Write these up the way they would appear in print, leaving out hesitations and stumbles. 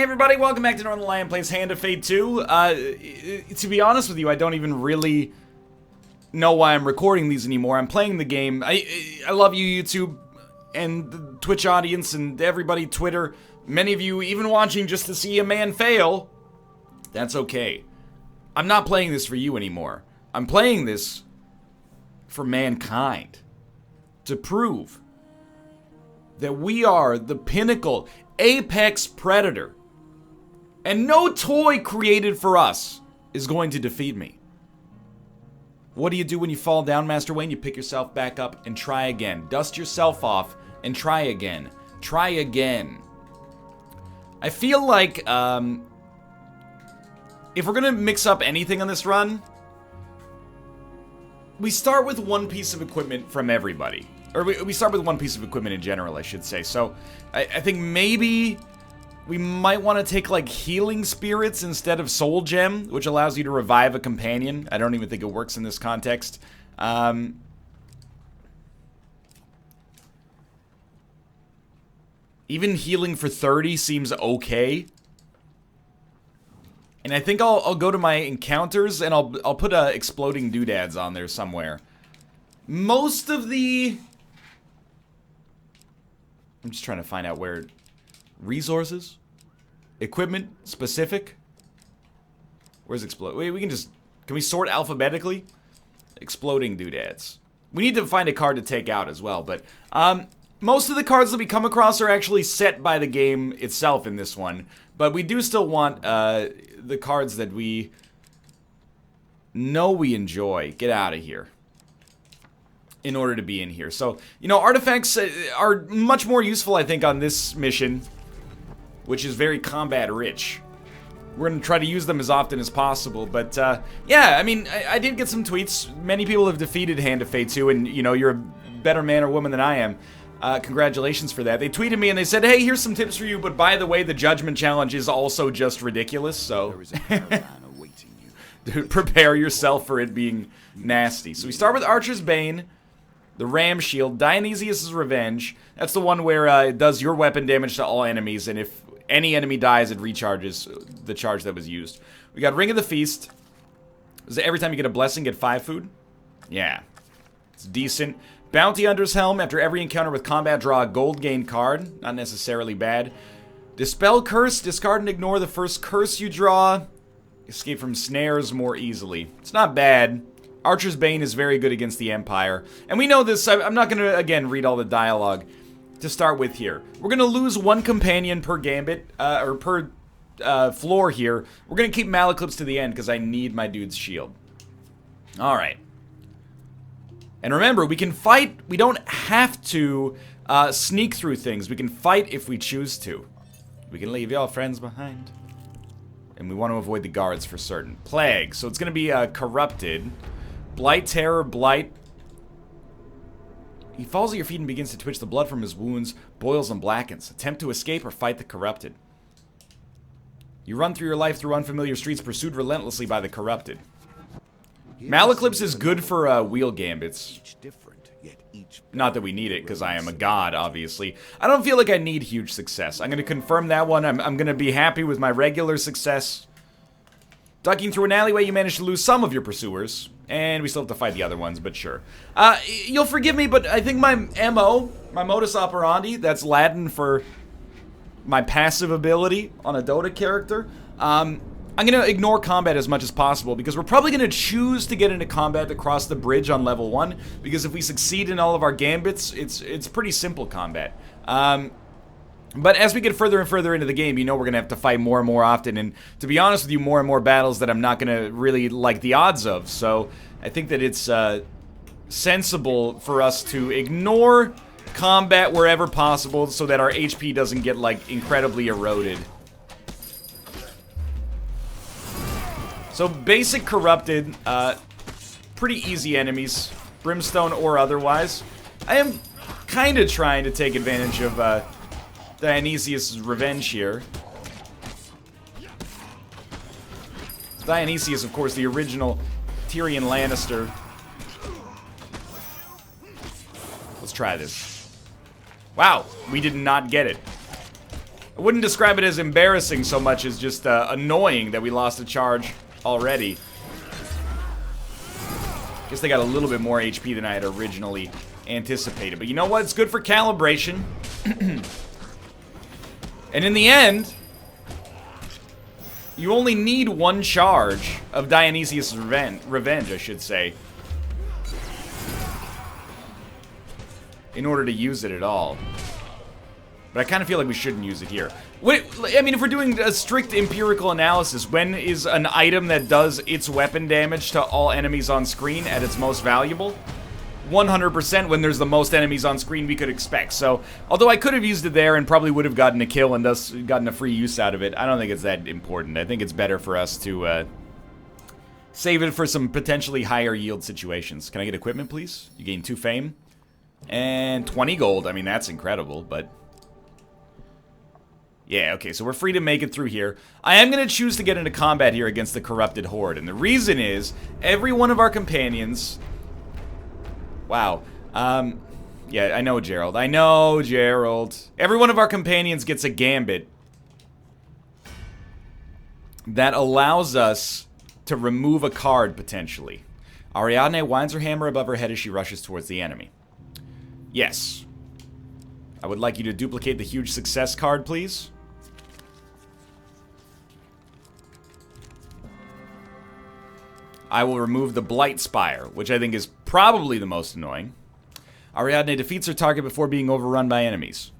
Hey everybody, welcome back to Northernlion Plays Hand of Fate 2. To be honest with you, I don't even really know why I'm recording these anymore. I'm playing the game. I love you, YouTube, and the Twitch audience, and everybody, Twitter. Many of you even watching just to see a man fail. That's okay. I'm not playing this for you anymore. I'm playing this for mankind. To prove that we are the pinnacle, apex predator. And no toy created for us is going to defeat me. What do you do when you fall down, Master Wayne? You pick yourself back up and try again. Dust yourself off and try again. Try again. I feel like, if we're gonna mix up anything on this run, we start with one piece of equipment from everybody. Or we start with one piece of equipment in general, I should say. So, I think maybe we might want to take, like, healing spirits instead of soul gem, which allows you to revive a companion. I don't even think it works in this context. Even healing for 30 seems okay. And I think I'll go to my encounters and I'll put exploding doodads on there somewhere. Most of the... I'm just trying to find out where... Resources? Equipment? Specific? Where's explode? Wait, we can just... Can we sort alphabetically? Exploding doodads. We need to find a card to take out as well, but... most of the cards that we come across are actually set by the game itself in this one. But we do still want, the cards that we... know we enjoy. Get out of here. In order to be in here. So, you know, artifacts are much more useful, I think, on this mission, which is very combat rich. We're going to try to use them as often as possible, but, yeah, I mean, I did get some tweets. Many people have defeated Hand of Fate 2, and, you know, you're a better man or woman than I am. Congratulations for that. They tweeted me and they said, hey, here's some tips for you, but by the way, the Judgement challenge is also just ridiculous, so... There is a caravan awaiting you. Dude, prepare yourself for it being nasty. So we start with Archer's Bane. The Ram Shield, Dionysius' Revenge. That's the one where it does your weapon damage to all enemies, and if any enemy dies, it recharges the charge that was used. We got Ring of the Feast. Is it every time you get a blessing, get 5 food? Yeah. It's decent. Bounty Hunter's Helm. After every encounter with combat, draw a gold gain card. Not necessarily bad. Dispel Curse. Discard and ignore the first curse you draw. Escape from snares more easily. It's not bad. Archer's Bane is very good against the Empire. And we know this. I'm not going to, again, read all the dialogue to start with here. We're going to lose one companion per gambit, or per floor here. We're going to keep Malaclips to the end because I need my dude's shield. Alright. And remember, we can fight. We don't have to sneak through things. We can fight if we choose to. We can leave your friends behind. And we want to avoid the guards for certain. Plague. So it's going to be Corrupted. Blight, Terror, Blight. He falls at your feet and begins to twitch. The blood from his wounds boils and blackens. Attempt to escape or fight the Corrupted. You run through your life through unfamiliar streets, pursued relentlessly by the Corrupted. Malaclips is good for wheel gambits. Not that we need it, because I am a god, obviously. I don't feel like I need huge success. I'm going to confirm that one. I'm going to be happy with my regular success. Ducking through an alleyway, you manage to lose some of your pursuers. And we still have to fight the other ones, but sure. You'll forgive me, but I think my MO, my modus operandi, that's Latin for my passive ability on a Dota character, I'm going to ignore combat as much as possible, because we're probably going to choose to get into combat to cross the bridge on level 1, because if we succeed in all of our gambits, it's pretty simple combat. But as we get further and further into the game, you know we're going to have to fight more and more often, and to be honest with you, more and more battles that I'm not going to really like the odds of, so I think that it's sensible for us to ignore combat wherever possible so that our HP doesn't get, like, incredibly eroded. So basic Corrupted, pretty easy enemies, Brimstone or otherwise. I am kind of trying to take advantage of Dionysius' Revenge here. Dionysius, of course, the original Tyrion Lannister. Let's try this. Wow, we did not get it. I wouldn't describe it as embarrassing so much as just annoying that we lost a charge already. Guess they got a little bit more HP than I had originally anticipated. But you know what? It's good for calibration. And in the end, you only need one charge of Dionysius' revenge, I should say, in order to use it at all. But I kind of feel like we shouldn't use it here. Wait, I mean, if we're doing a strict empirical analysis, when is an item that does its weapon damage to all enemies on screen at its most valuable? 100% when there's the most enemies on screen we could expect. So, although I could have used it there and probably would have gotten a kill and thus gotten a free use out of it, I don't think it's that important. I think it's better for us to save it for some potentially higher yield situations. Can I get equipment, please? You gain 2 fame. And 20 gold. I mean, that's incredible, but... yeah, okay, so we're free to make it through here. I am going to choose to get into combat here against the corrupted horde, and the reason is, every one of our companions... wow. Yeah, I know, Gerald. I know, Gerald. Every one of our companions gets a gambit that allows us to remove a card, potentially. Ariadne winds her hammer above her head as she rushes towards the enemy. Yes. I would like you to duplicate the huge success card, please. I will remove the Blight Spire, which I think is probably the most annoying. Ariadne defeats her target before being overrun by enemies.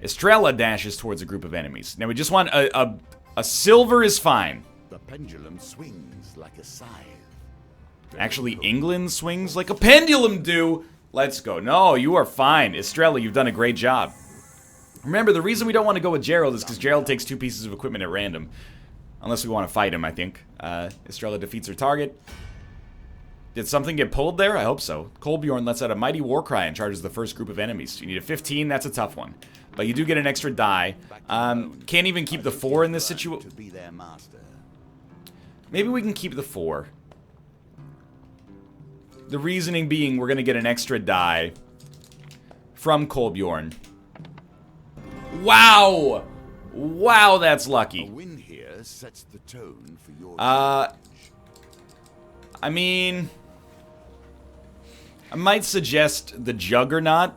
Estrella dashes towards a group of enemies. Now we just want a silver is fine. The pendulum swings like a scythe. Actually, England swings like a pendulum do. Let's go. No, you are fine. Estrella, you've done a great job. Remember, the reason we don't want to go with Gerald is because Gerald takes 2 pieces of equipment at random. Unless we want to fight him, I think. Estrella defeats her target. Did something get pulled there? I hope so. Kolbjorn lets out a mighty war cry and charges the first group of enemies. You need a 15, that's a tough one. But you do get an extra die. Can't even keep the 4 in this situation. Maybe we can keep the 4. The reasoning being we're going to get an extra die from Kolbjorn. Wow! Wow, that's lucky. A win here sets the tone for your I mean, I might suggest the Juggernaut.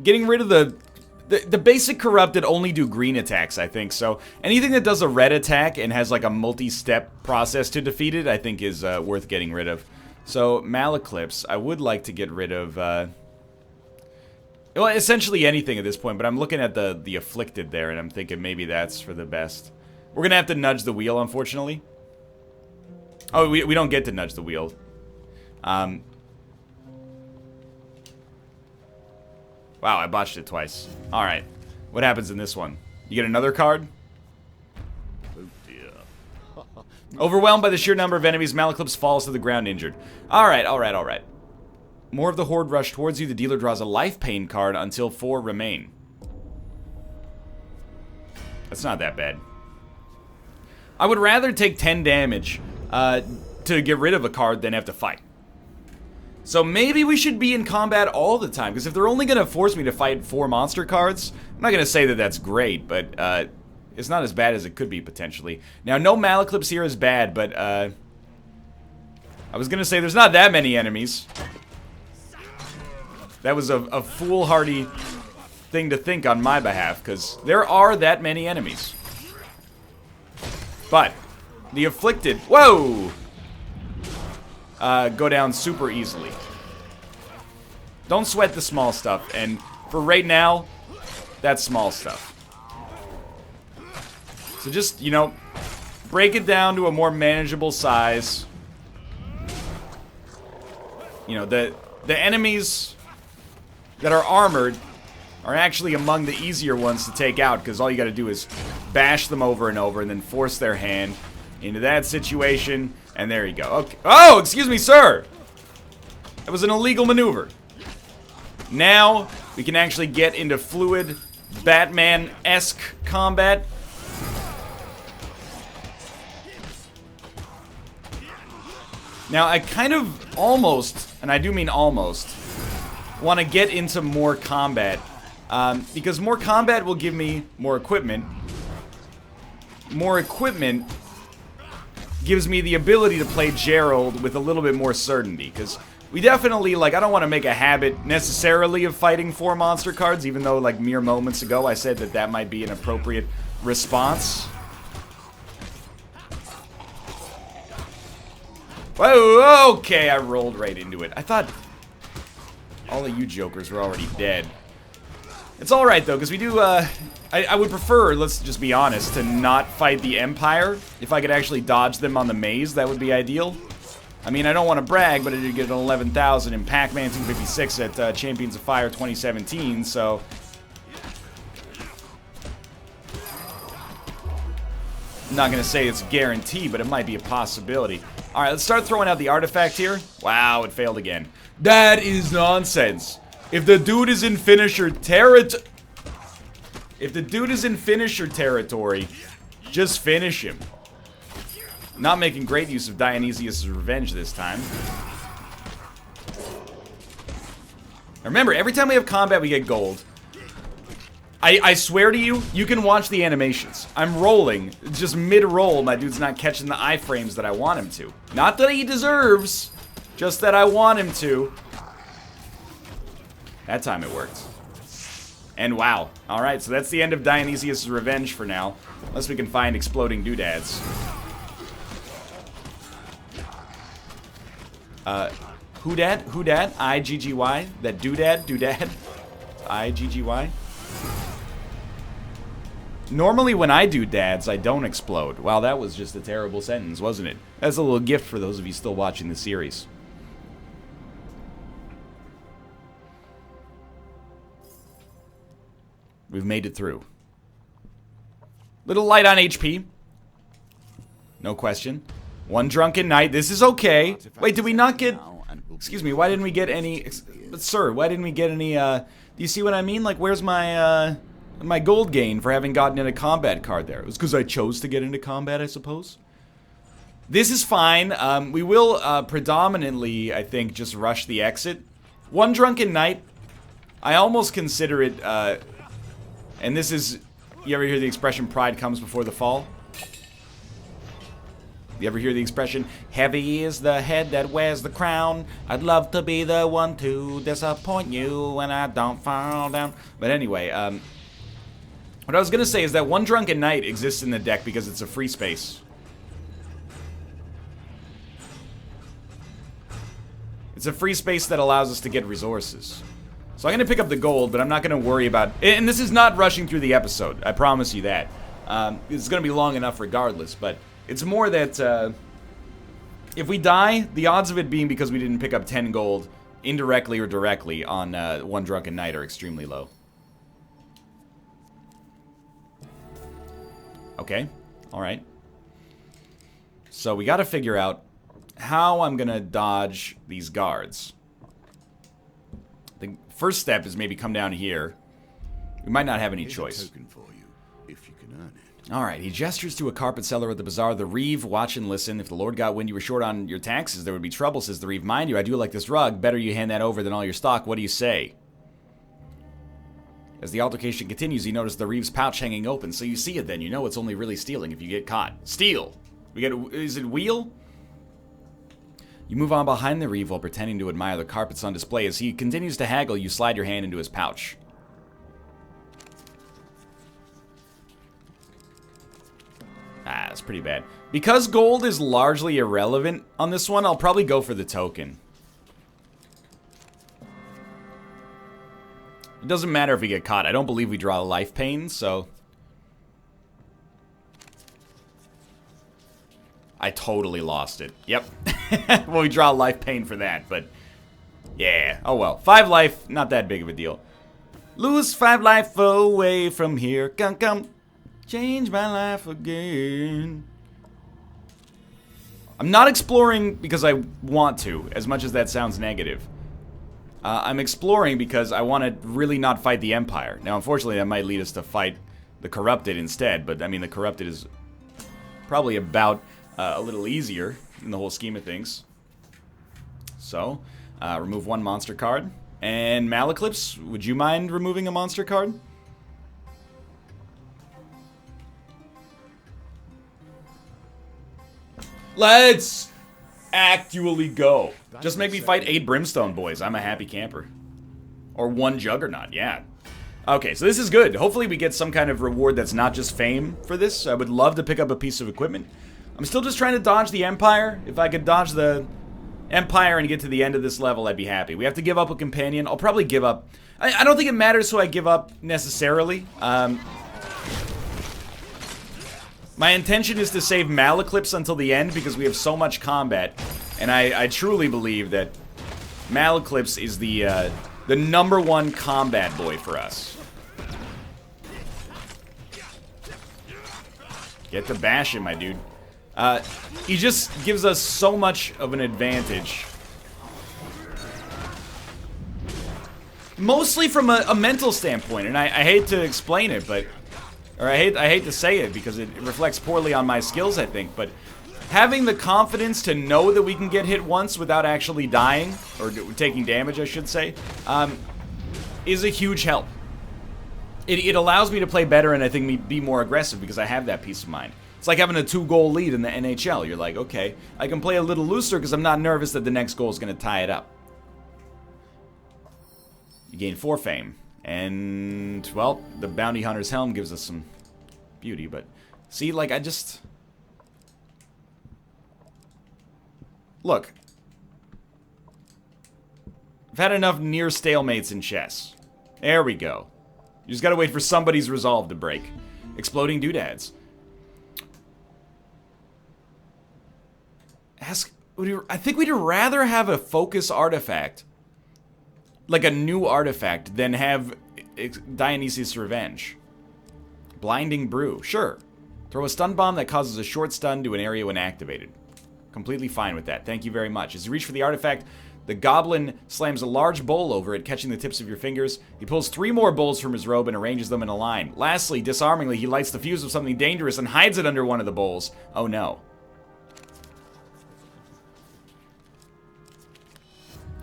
Getting rid of the basic corrupted only do green attacks, I think. So anything that does a red attack and has like a multi-step process to defeat it, I think is worth getting rid of. So Malaclips, I would like to get rid of, well, essentially anything at this point. But I'm looking at the afflicted there, and I'm thinking maybe that's for the best. We're gonna have to nudge the wheel, unfortunately. Oh, we don't get to nudge the wheel. Wow, I botched it twice. Alright. What happens in this one? You get another card? Oh dear. Overwhelmed by the sheer number of enemies, Malaclips falls to the ground injured. Alright, alright, alright. More of the horde rush towards you. The dealer draws a life pain card until 4 remain. That's not that bad. I would rather take 10 damage to get rid of a card than have to fight. So maybe we should be in combat all the time, because if they're only going to force me to fight 4 monster cards, I'm not going to say that that's great, but it's not as bad as it could be, potentially. Now, no Malaclips here is bad, but I was going to say there's not that many enemies. That was a foolhardy thing to think on my behalf, because there are that many enemies. But the afflicted, whoa, go down super easily. Don't sweat the small stuff, and for right now, that's small stuff. So just, you know, break it down to a more manageable size. You know, the enemies that are armored are actually among the easier ones to take out, because all you gotta do is bash them over and over and then force their hand into that situation, and there you go. Okay. Oh, excuse me, sir! That was an illegal maneuver. Now, we can actually get into fluid, Batman-esque combat. Now, I kind of almost, and I do mean almost, want to get into more combat Because more combat will give me more equipment. More equipment gives me the ability to play Gerald with a little bit more certainty. Because we definitely, like, I don't want to make a habit necessarily of fighting 4 monster cards, even though, like, mere moments ago I said that that might be an appropriate response. Whoa, okay, I rolled right into it. I thought all of you jokers were already dead. It's alright, though, because we do, I would prefer, let's just be honest, to not fight the Empire. If I could actually dodge them on the maze, that would be ideal. I mean, I don't want to brag, but I did get an 11,000 in Pac-Man 256 at Champions of Fire 2017, so... I'm not going to say it's a guarantee, but it might be a possibility. Alright, let's start throwing out the artifact here. Wow, it failed again. That is nonsense. If the dude is in finisher territory... If the dude is in finisher territory, just finish him. Not making great use of Dionysius' Revenge this time. Remember, every time we have combat, we get gold. I swear to you, you can watch the animations. I'm rolling. Just mid-roll, my dude's not catching the iframes that I want him to. Not that he deserves, just that I want him to. That time it worked. And wow. Alright, so that's the end of Dionysius' Revenge for now. Unless we can find exploding doodads. Who dat? Who dat? I-G-G-Y? That doodad? Doodad? I-G-G-Y? Normally when I do dads, I don't explode. Wow, that was just a terrible sentence, wasn't it? That's a little gift for those of you still watching the series. We've made it through. Little light on HP. No question. One drunken night. This is okay. Wait, did we not get... Excuse me, why didn't we get any... Sir, why didn't we get any... Do you see what I mean? Like, where's my, my gold gain for having gotten in a combat card there? It was because I chose to get into combat, I suppose. This is fine. We will predominantly, I think, just rush the exit. One drunken night. I almost consider it... and this is... You ever hear the expression, pride comes before the fall? You ever hear the expression, heavy is the head that wears the crown. I'd love to be the one to disappoint you when I don't fall down. But anyway, what I was going to say is that one drunken night exists in the deck because it's a free space. It's a free space that allows us to get resources. So I'm going to pick up the gold, but I'm not going to worry about... And this is not rushing through the episode, I promise you that. It's going to be long enough regardless, but... It's more that, if we die, the odds of it being because we didn't pick up 10 gold, indirectly or directly, on one drunken night are extremely low. Okay, alright. So we gotta figure out how I'm gonna dodge these guards. The first step is maybe come down here. We might not have any choice. Here's a token for you, if you can earn it. Alright, he gestures to a carpet seller at the bazaar. The Reeve, watch and listen. If the Lord got wind you were short on your taxes, there would be trouble, says the Reeve. Mind you, I do like this rug. Better you hand that over than all your stock. What do you say? As the altercation continues, you notice the Reeve's pouch hanging open. So you see it then. You know it's only really stealing if you get caught. Steal! We get is it wheel? You move on behind the Reeve while pretending to admire the carpets on display. As he continues to haggle, you slide your hand into his pouch. Ah, that's pretty bad. Because gold is largely irrelevant on this one, I'll probably go for the token. It doesn't matter if we get caught. I don't believe we draw a life pain, so... I totally lost it. Yep. Well, we draw a life pain for that, but... Yeah. Oh well. 5 life, not that big of a deal. Lose 5 life away from here. Come, come. Change my life again. I'm not exploring because I want to, as much as that sounds negative. I'm exploring because I want to really not fight the Empire. Now, unfortunately, that might lead us to fight the Corrupted instead, but, I mean, the Corrupted is probably about a little easier in the whole scheme of things. So, remove 1 monster card, And Malaclips, would you mind removing a monster card? Let's actually go. Just make me fight 8 Brimstone boys. I'm a happy camper. Or 1 Juggernaut, yeah. Okay, so this is good. Hopefully we get some kind of reward that's not just fame for this. I would love to pick up a piece of equipment. I'm still just trying to dodge the Empire. If I could dodge the Empire and get to the end of this level, I'd be happy. We have to give up a companion. I'll probably give up. I don't think it matters who I give up necessarily. My intention is to save Malaclips until the end because we have so much combat. And I truly believe that Malaclips is the #1 combat boy for us. Get to bash him, my dude. He just gives us so much of an advantage. Mostly from a mental standpoint, and I hate to explain it, but... Or I hate to say it because it reflects poorly on my skills, I think, but... Having the confidence to know that we can get hit once without actually dying, or taking damage, I should say, is a huge help. It allows me to play better and I think be more aggressive because I have that peace of mind. It's like having a 2-goal lead in the NHL. You're like, okay, I can play a little looser because I'm not nervous that the next goal is going to tie it up. You gain 4 fame. And, well, the Bounty Hunter's Helm gives us some beauty, but... See, like, I just... Look. I've had enough near stalemates in chess. There we go. You just gotta wait for somebody's resolve to break. Exploding doodads. I think we'd rather have a focus artifact, like a new artifact, than have Dionysus' Revenge. Blinding Brew, sure. Throw a stun bomb that causes a short stun to an area when activated. Completely fine with that. Thank you very much. As you reach for the artifact, the goblin slams a large bowl over it, catching the tips of your fingers. He pulls 3 more bowls from his robe and arranges them in a line. Lastly, disarmingly, he lights the fuse of something dangerous and hides it under one of the bowls. Oh no.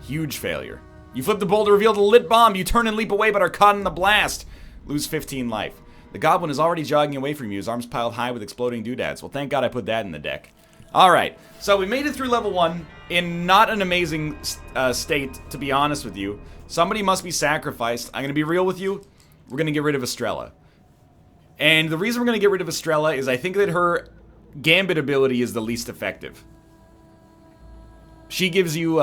Huge failure. You flip the bowl to reveal the lit bomb. You turn and leap away, but are caught in the blast. Lose 15 life. The goblin is already jogging away from you, his arms piled high with exploding doodads. Well, thank God I put that in the deck. Alright, so we made it through level 1 in not an amazing state, to be honest with you. Somebody must be sacrificed. I'm going to be real with you. We're going to get rid of Estrella. And the reason we're going to get rid of Estrella is I think that her Gambit ability is the least effective. She gives you,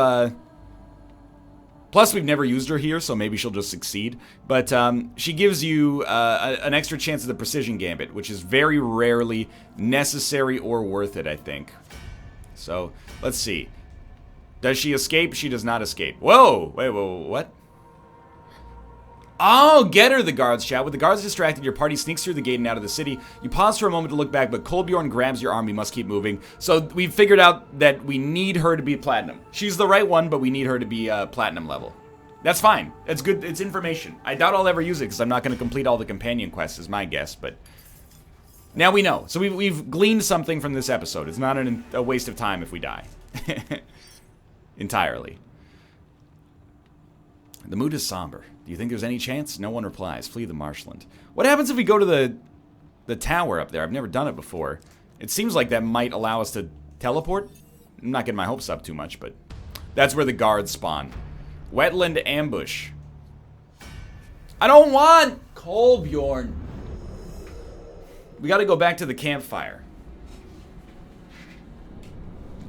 plus, we've never used her here, so maybe she'll just succeed. But she gives you an extra chance at the Precision Gambit, which is very rarely necessary or worth it, I think. So, let's see. Does she escape? She does not escape. Whoa! Wait, whoa, what? Oh, get her, the guards shout. With the guards distracted, your party sneaks through the gate and out of the city. You pause for a moment to look back, but Kolbjorn grabs your arm. We must keep moving. So we've figured out that we need her to be platinum. She's the right one, but we need her to be platinum level. That's fine. It's good. It's information. I doubt I'll ever use it because I'm not going to complete all the companion quests, is my guess. But now we know. So we've gleaned something from this episode. It's not a waste of time if we die. Entirely. The mood is somber. Do you think there's any chance? No one replies. Flee the marshland. What happens if we go to the tower up there? I've never done it before. It seems like that might allow us to teleport. I'm not getting my hopes up too much, but that's where the guards spawn. Wetland ambush. I don't want Kolbjorn. We gotta go back to the campfire.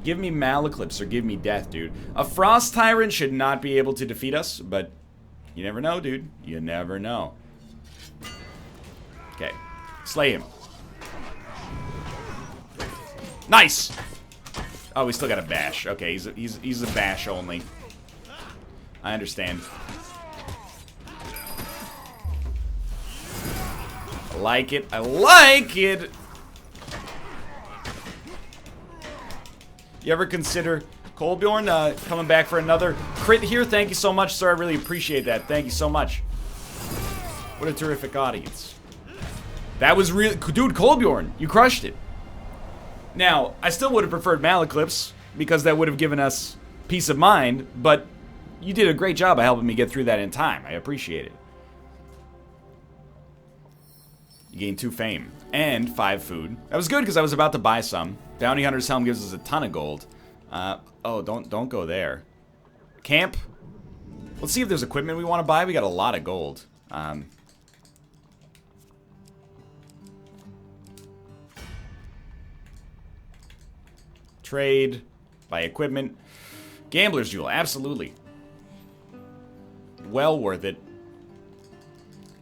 Give me Malaclips or give me death, dude. A Frost Tyrant should not be able to defeat us, but you never know, dude. You never know. Okay. Slay him. Nice! Oh, we still got a bash. Okay, he's a bash only. I understand. I like it. I like it! You ever consider Kolbjorn coming back for another crit here? Thank you so much, sir. I really appreciate that. Thank you so much. What a terrific audience. That was really... Dude, Kolbjorn, you crushed it. Now, I still would have preferred Malaclips, because that would have given us peace of mind, but you did a great job of helping me get through that in time. I appreciate it. You gain 2 fame and 5 food. That was good because I was about to buy some. Bounty Hunter's Helm gives us a ton of gold. Oh, don't go there. Camp. Let's see if there's equipment we want to buy. We got a lot of gold. Trade. Buy equipment. Gambler's Jewel. Absolutely. Well worth it.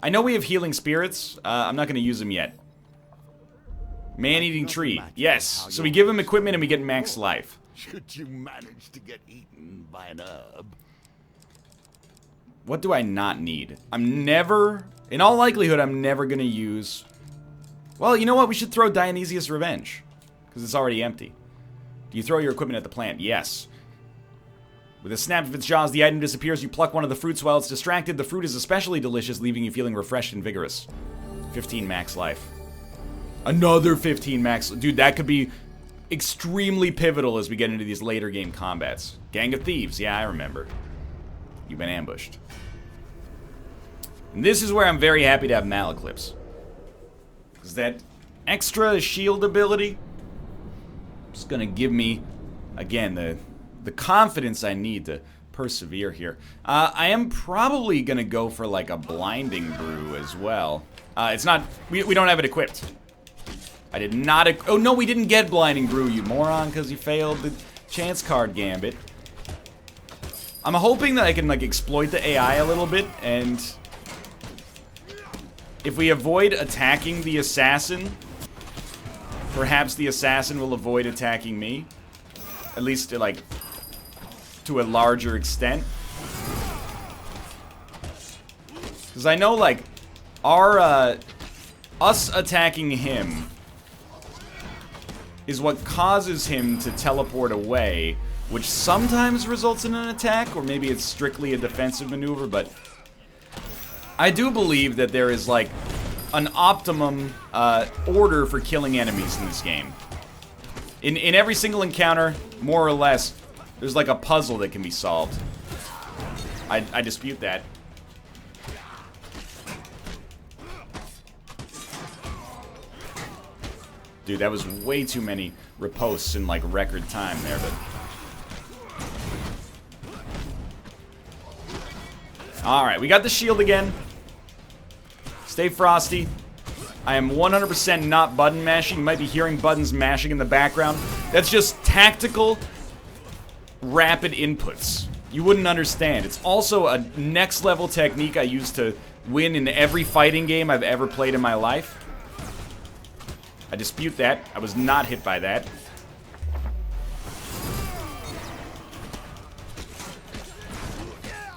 I know we have healing spirits. I'm not going to use them yet. Man-eating tree. Yes. So we give him equipment and we get max life. Should you manage to get eaten by an herb? What do I not need? I'm never... In all likelihood, I'm never going to use... Well, you know what? We should throw Dionysius' Revenge. Because it's already empty. Do you throw your equipment at the plant? Yes. With a snap of its jaws, the item disappears. You pluck one of the fruits while it's distracted. The fruit is especially delicious, leaving you feeling refreshed and vigorous. 15 max life. Another 15 max... Dude, that could be extremely pivotal as we get into these later game combats. Gang of Thieves. Yeah, I remember. You've been ambushed. And this is where I'm very happy to have Malaclips. Because that extra shield ability is going to give me, again, the confidence I need to persevere here. I am probably going to go for like a Blinding Brew as well. It's not... We don't have it equipped. I did not... Oh, no, we didn't get Blinding Brew, you moron, because you failed the chance card gambit. I'm hoping that I can, like, exploit the AI a little bit, and... If we avoid attacking the assassin, perhaps the assassin will avoid attacking me. At least, like, to a larger extent. Because I know, like, our, us attacking him is what causes him to teleport away, which sometimes results in an attack, or maybe it's strictly a defensive maneuver, but I do believe that there is, like, an optimum order for killing enemies in this game. In every single encounter, more or less, there's like a puzzle that can be solved. I dispute that. Dude, that was way too many riposts in like record time there, but... Alright, we got the shield again. Stay frosty. I am 100% not button mashing. You might be hearing buttons mashing in the background. That's just tactical, rapid inputs. You wouldn't understand. It's also a next level technique I use to win in every fighting game I've ever played in my life. I dispute that. I was not hit by that.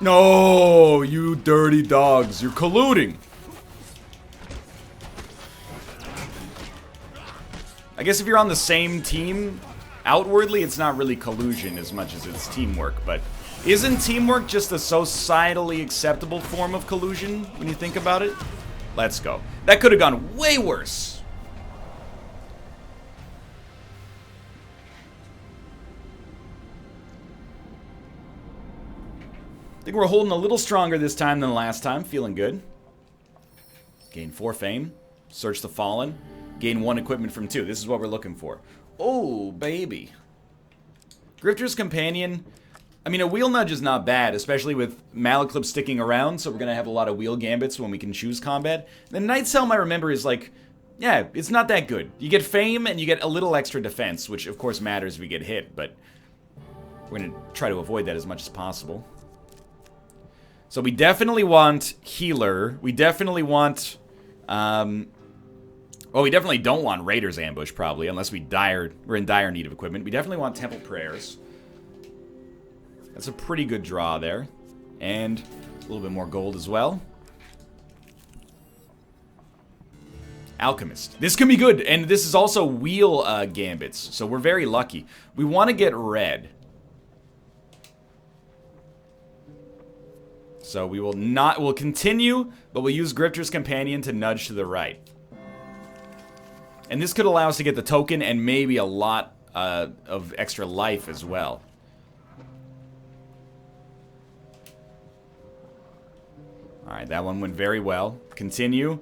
No, you dirty dogs. You're colluding. I guess if you're on the same team, outwardly, it's not really collusion as much as it's teamwork, but isn't teamwork just a societally acceptable form of collusion when you think about it? Let's go. That could have gone way worse. I think we're holding a little stronger this time than last time. Feeling good. Gain 4 fame. Search the Fallen. Gain 1 equipment from 2. This is what we're looking for. Oh, baby. Grifter's Companion. I mean, a wheel nudge is not bad, especially with Malaclips sticking around, so we're going to have a lot of wheel gambits when we can choose combat. The Knight's Helm, I remember, is like, yeah, it's not that good. You get fame, and you get a little extra defense, which of course matters if we get hit, but we're going to try to avoid that as much as possible. So we definitely want Healer. We definitely want, well, we definitely don't want Raider's Ambush, probably, unless we're in dire need of equipment. We definitely want Temple Prayers. That's a pretty good draw there. And a little bit more gold as well. Alchemist. This can be good, and this is also wheel gambits, so we're very lucky. We want to get red. So we will not, we'll continue, but we'll use Grifter's Companion to nudge to the right. And this could allow us to get the token and maybe a lot of extra life as well. Alright, that one went very well. Continue.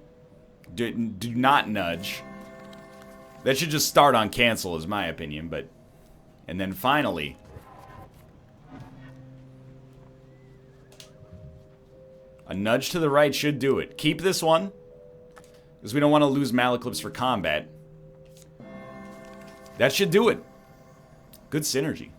Do not nudge. That should just start on cancel, is my opinion, but... And then finally... A nudge to the right should do it. Keep this one, because we don't want to lose Malaclips for combat. That should do it. Good synergy.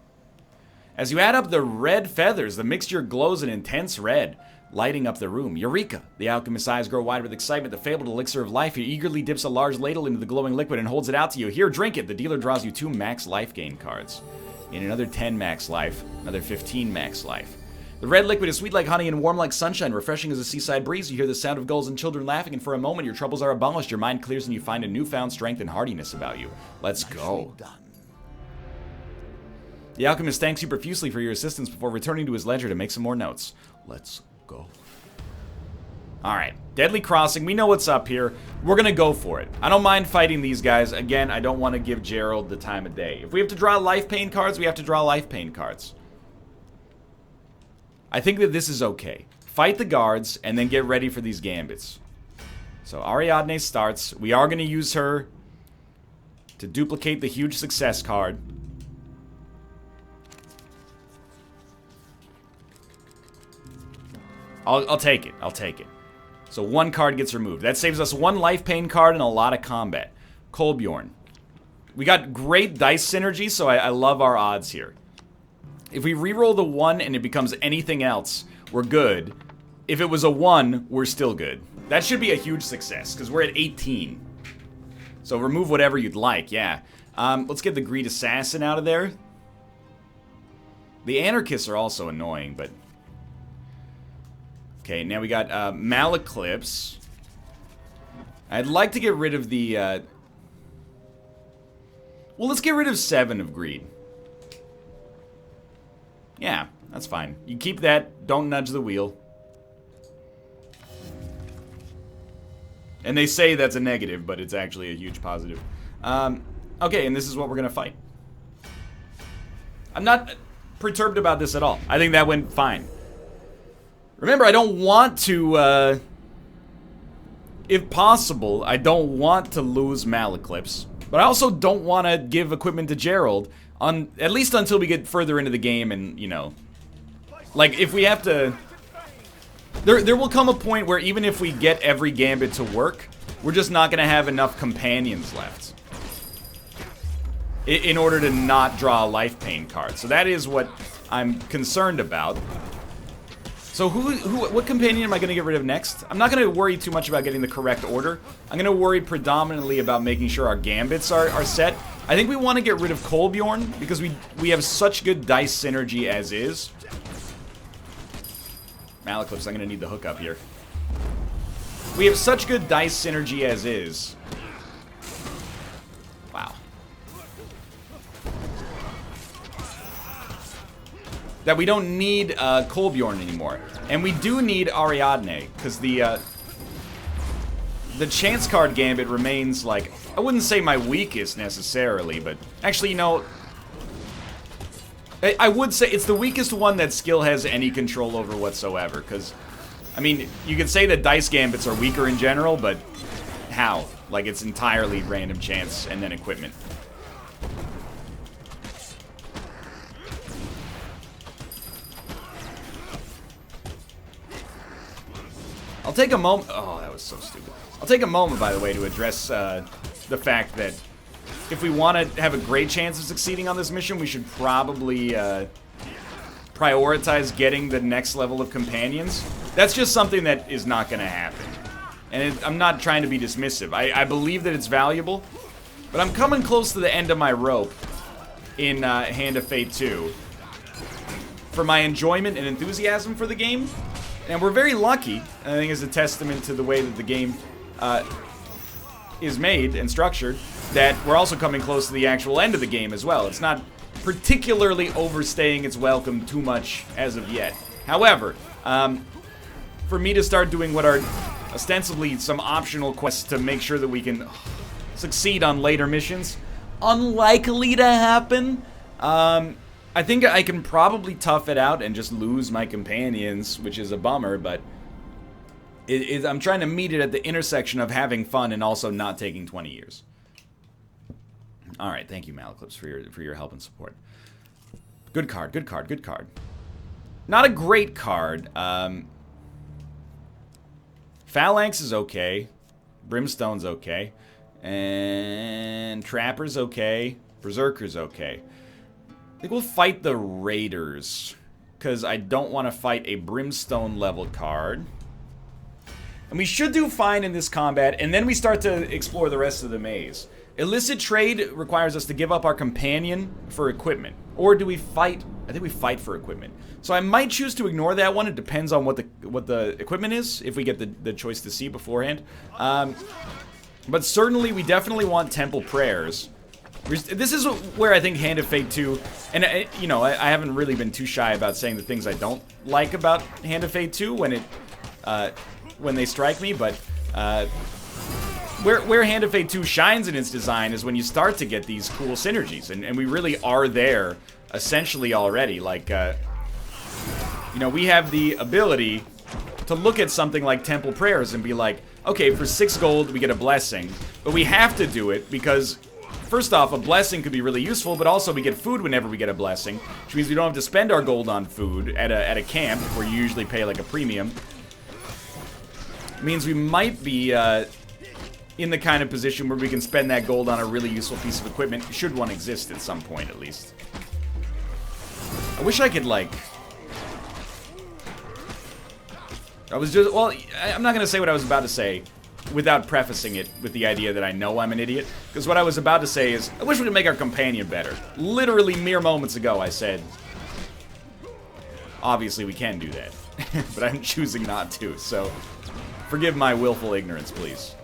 As you add up the red feathers, the mixture glows an intense red, lighting up the room. Eureka! The alchemist's eyes grow wide with excitement. The fabled elixir of life. He eagerly dips a large ladle into the glowing liquid and holds it out to you. Here, drink it. The dealer draws you 2 max life gain cards. In another 10 max life, another 15 max life. The red liquid is sweet like honey and warm like sunshine, refreshing as a seaside breeze. You hear the sound of gulls and children laughing, and for a moment your troubles are abolished. Your mind clears and you find a newfound strength and hardiness about you. Let's go. The alchemist thanks you profusely for your assistance before returning to his ledger to make some more notes. Let's go. Alright, Deadly Crossing. We know what's up here. We're gonna go for it. I don't mind fighting these guys. Again, I don't want to give Gerald the time of day. If we have to draw life pain cards, we have to draw life pain cards. I think that this is okay. Fight the guards, and then get ready for these gambits. So Ariadne starts. We are going to use her to duplicate the huge success card. I'll take it. I'll take it. So 1 card gets removed. That saves us 1 life pain card and a lot of combat. Kolbjorn. We got great dice synergy, so I love our odds here. If we reroll the 1 and it becomes anything else, we're good. If it was a 1, we're still good. That should be a huge success, because we're at 18. So remove whatever you'd like, yeah. Let's get the Greed Assassin out of there. The Anarchists are also annoying, but... Okay, now we got Malaclips. I'd like to get rid of the... Well, let's get rid of 7 of Greed. Yeah, that's fine. You keep that. Don't nudge the wheel. And they say that's a negative, but it's actually a huge positive. Okay, and this is what we're going to fight. I'm not perturbed about this at all. I think that went fine. Remember, I don't want to, if possible, I don't want to lose Malaclips. But I also don't want to give equipment to Gerald. At least until we get further into the game and, you know... Like, if we have to... There will come a point where even if we get every gambit to work, we're just not going to have enough companions left. In order to not draw a life pain card. So that is what I'm concerned about. So what companion am I going to get rid of next? I'm not going to worry too much about getting the correct order. I'm going to worry predominantly about making sure our gambits are set. I think we want to get rid of Kolbjorn because we have such good dice synergy as is. Malaclips, I'm going to need the hookup here. We have such good dice synergy as is. Wow. That we don't need Kolbjorn anymore. And we do need Ariadne, because the chance card gambit remains, like, I wouldn't say my weakest necessarily, but actually, you know, I would say it's the weakest one that skill has any control over whatsoever, because, I mean, you could say that dice gambits are weaker in general, but how? Like, it's entirely random chance and then equipment. I'll take a moment. Oh, that was so stupid. I'll take a moment, by the way, to address the fact that if we want to have a great chance of succeeding on this mission, we should probably prioritize getting the next level of companions. That's just something that is not going to happen. And I'm not trying to be dismissive. I believe that it's valuable, but I'm coming close to the end of my rope in Hand of Fate 2 for my enjoyment and enthusiasm for the game. And we're very lucky, I think is a testament to the way that the game is made and structured, that we're also coming close to the actual end of the game as well. It's not particularly overstaying its welcome too much as of yet. However, for me to start doing what are ostensibly some optional quests to make sure that we can succeed on later missions, unlikely to happen. I think I can probably tough it out and just lose my companions, which is a bummer, but I'm trying to meet it at the intersection of having fun and also not taking 20 years. All right, thank you, Malaclips, for your help and support. Good card, good card, good card. Not a great card. Phalanx is okay. Brimstone's okay. And Trapper's okay. Berserker's okay. I think we'll fight the Raiders, because I don't want to fight a Brimstone level card. And we should do fine in this combat, and then we start to explore the rest of the maze. Illicit trade requires us to give up our companion for equipment. Or do we fight? I think we fight for equipment. So I might choose to ignore that one. It depends on what the equipment is, if we get the choice to see beforehand. But certainly, we definitely want Temple Prayers. This is where I think Hand of Fate 2, and I haven't really been too shy about saying the things I don't like about Hand of Fate 2 when they strike me, but where Hand of Fate 2 shines in its design is when you start to get these cool synergies, and we really are there essentially already. Like, we have the ability to look at something like Temple Prayers and be like, okay, for 6 gold we get a blessing, but we have to do it because, first off, a blessing could be really useful, but also we get food whenever we get a blessing, which means we don't have to spend our gold on food at a camp where you usually pay like a premium. It means we might be in the kind of position where we can spend that gold on a really useful piece of equipment, should one exist at some point at least. I wish I could, like... I'm not gonna say what I was about to say without prefacing it with the idea that I know I'm an idiot. Because what I was about to say is, I wish we could make our companion better. Literally mere moments ago I said, obviously we can do that. But I'm choosing not to, so forgive my willful ignorance, please.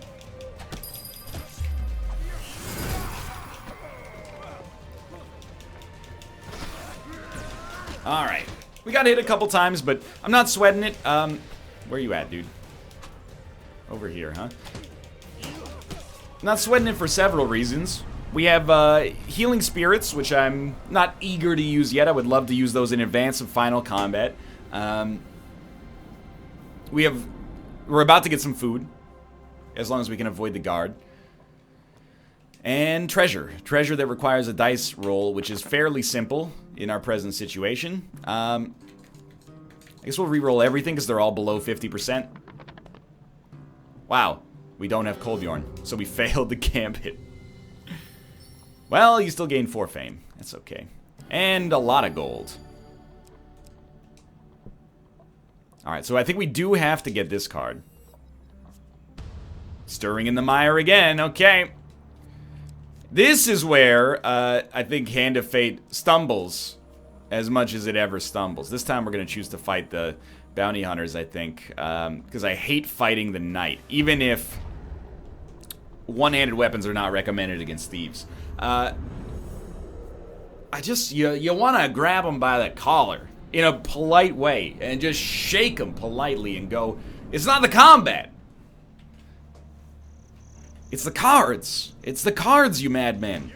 Alright. We got hit a couple times, but I'm not sweating it. Where you at, dude? Over here, huh? Not sweating it for several reasons. We have healing spirits, which I'm not eager to use yet. I would love to use those in advance of final combat. We're about to get some food, as long as we can avoid the guard. And treasure. Treasure that requires a dice roll, which is fairly simple in our present situation. I guess we'll re-roll everything because they're all below 50%. Wow, we don't have Kolbjorn, so we failed the gambit. Well, you still gain 4 fame. That's okay. And a lot of gold. Alright, so I think we do have to get this card. Stirring in the mire again, okay. This is where I think Hand of Fate stumbles as much as it ever stumbles. This time we're going to choose to fight the bounty hunters, I think, because I hate fighting the knight, even if one-handed weapons are not recommended against thieves. You want to grab them by the collar in a polite way and just shake them politely and go, it's not the combat. It's the cards. It's the cards, you madman.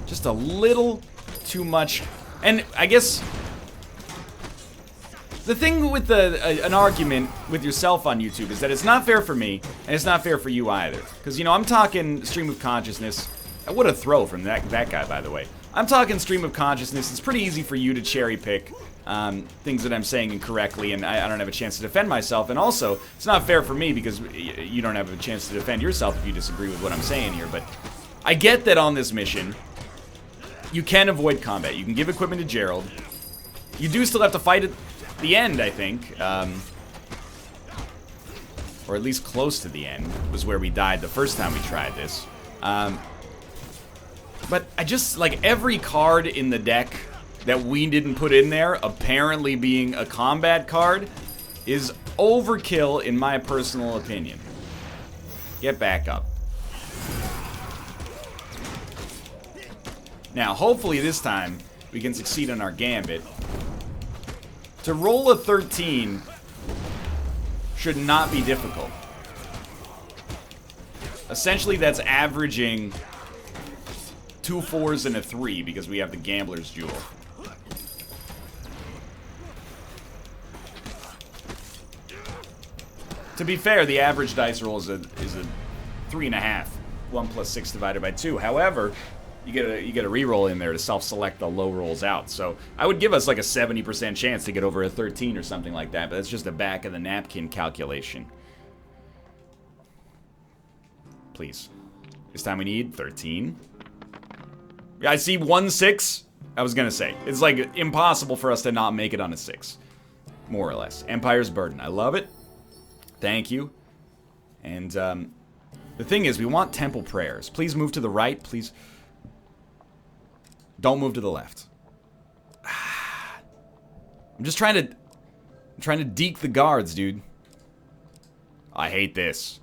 Just a little too much. And I guess the thing with an argument with yourself on YouTube is that it's not fair for me, and it's not fair for you either. Because, I'm talking stream of consciousness. What a throw from that guy, by the way. I'm talking stream of consciousness. It's pretty easy for you to cherry pick things that I'm saying incorrectly, and I don't have a chance to defend myself. And also, it's not fair for me because you don't have a chance to defend yourself if you disagree with what I'm saying here. But I get that on this mission, you can avoid combat. You can give equipment to Gerald. You do still have to fight at the end, I think. Or at least close to the end was where we died the first time we tried this. But I just, like, every card in the deck that we didn't put in there, apparently being a combat card, is overkill in my personal opinion. Get back up. Now, hopefully this time, we can succeed on our gambit. To roll a 13 should not be difficult. Essentially, that's averaging 2 4s and a 3 because we have the Gambler's Jewel. To be fair, the average dice roll is a 3.5. 1 plus 6 divided by 2. However, you get a reroll in there to self-select the low rolls out. So I would give us like a 70% chance to get over a 13 or something like that. But that's just a back of the napkin calculation. Please. This time we need 13. Yeah, I see 1 6. I was gonna say it's like impossible for us to not make it on a 6, more or less. Empire's Burden. I love it. Thank you. And the thing is, we want temple prayers. Please move to the right. Please. Don't move to the left. I'm just trying to deke the guards, dude. I hate this.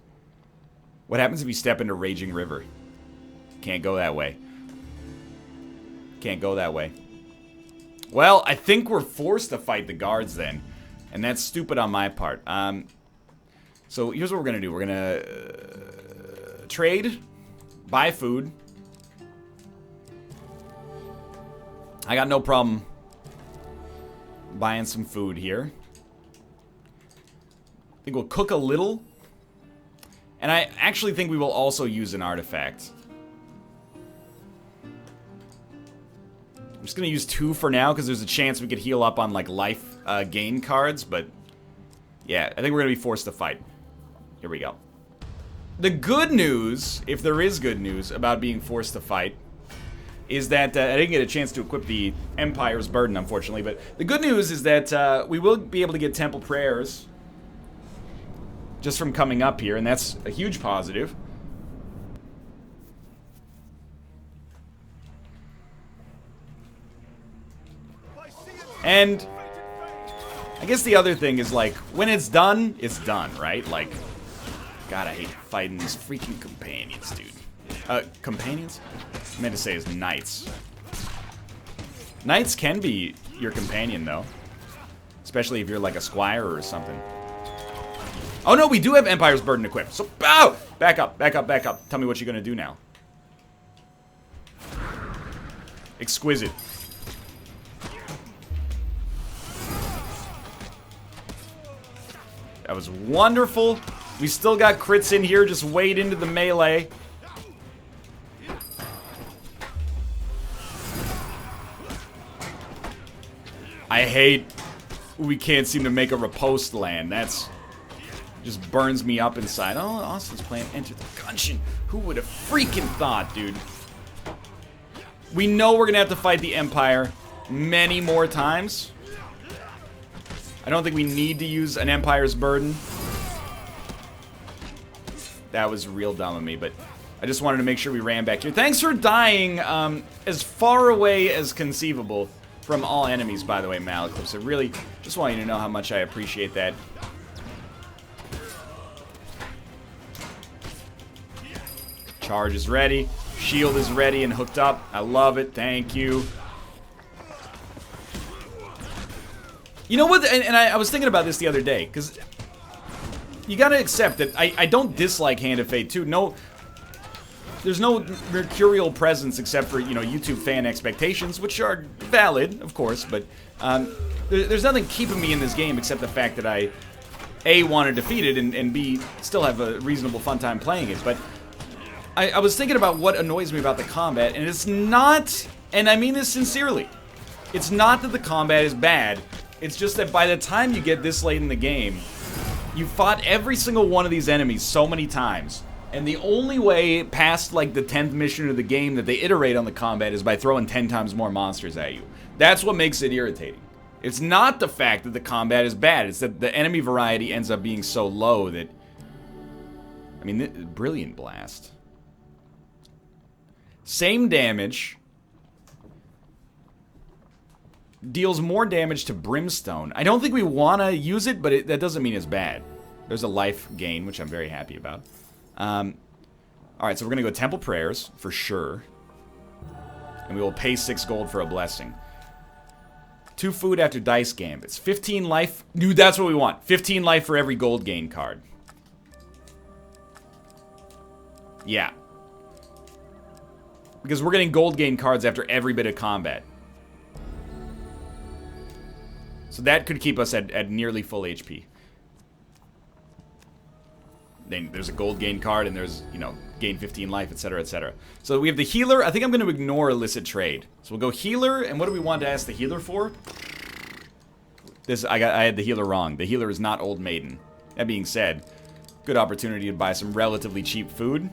What happens if you step into Raging River? Can't go that way. Can't go that way. Well, I think we're forced to fight the guards then. And that's stupid on my part. So here's what we're gonna do. We're gonna trade, buy food. I got no problem buying some food here. I think we'll cook a little. And I actually think we will also use an artifact. I'm just gonna use 2 for now because there's a chance we could heal up on like life gain cards, but yeah, I think we're gonna be forced to fight. Here we go. The good news, if there is good news about being forced to fight, is that I didn't get a chance to equip the Empire's Burden, unfortunately, but the good news is that we will be able to get Temple Prayers just from coming up here, and that's a huge positive. And I guess the other thing is, like, when it's done, right? Like, God, I hate fighting these freaking companions, dude. Companions? I meant to say is knights. Knights can be your companion, though. Especially if you're like a squire or something. Oh no, we do have Empire's Burden equipped. So, bow! Back up, back up, back up. Tell me what you're gonna do now. Exquisite. That was wonderful. We still got crits in here. Just wade into the melee. I hate we can't seem to make a riposte land. That's just burns me up inside. Oh, Austin's playing Enter the Gungeon. Who would have freaking thought, dude? We know we're gonna have to fight the Empire many more times. I don't think we need to use an Empire's Burden. That was real dumb of me, but I just wanted to make sure we ran back here. Thanks for dying as far away as conceivable from all enemies, by the way, Malaclips. I really just want you to know how much I appreciate that. Charge is ready. Shield is ready and hooked up. I love it. Thank you. You know what? And I was thinking about this the other day, because you gotta accept that I don't dislike Hand of Fate 2. No, there's no mercurial presence except for, you know, YouTube fan expectations, which are valid, of course, but there's nothing keeping me in this game except the fact that I, A, want to defeat it, and B, still have a reasonable fun time playing it. But I was thinking about what annoys me about the combat, and it's not, and I mean this sincerely, it's not that the combat is bad, it's just that by the time you get this late in the game, you fought every single one of these enemies so many times, and the only way past like the 10th mission of the game that they iterate on the combat is by throwing 10 times more monsters at you. That's what makes it irritating. It's not the fact that the combat is bad, it's that the enemy variety ends up being so low that, I mean, Brilliant Blast. Same damage. Deals more damage to Brimstone. I don't think we want to use it, but that doesn't mean it's bad. There's a life gain, which I'm very happy about. Alright, so we're going to go Temple Prayers, for sure. And we will pay 6 gold for a blessing. 2 food after Dice Gambits. 15 life. Dude, that's what we want. 15 life for every gold gain card. Yeah. Because we're getting gold gain cards after every bit of combat. So that could keep us at nearly full HP. Then there's a gold gain card, and there's, you know, gain 15 life, etc., etc. So we have the healer. I think I'm going to ignore illicit trade. So we'll go healer, and what do we want to ask the healer for? I had the healer wrong. The healer is not Old Maiden. That being said, good opportunity to buy some relatively cheap food,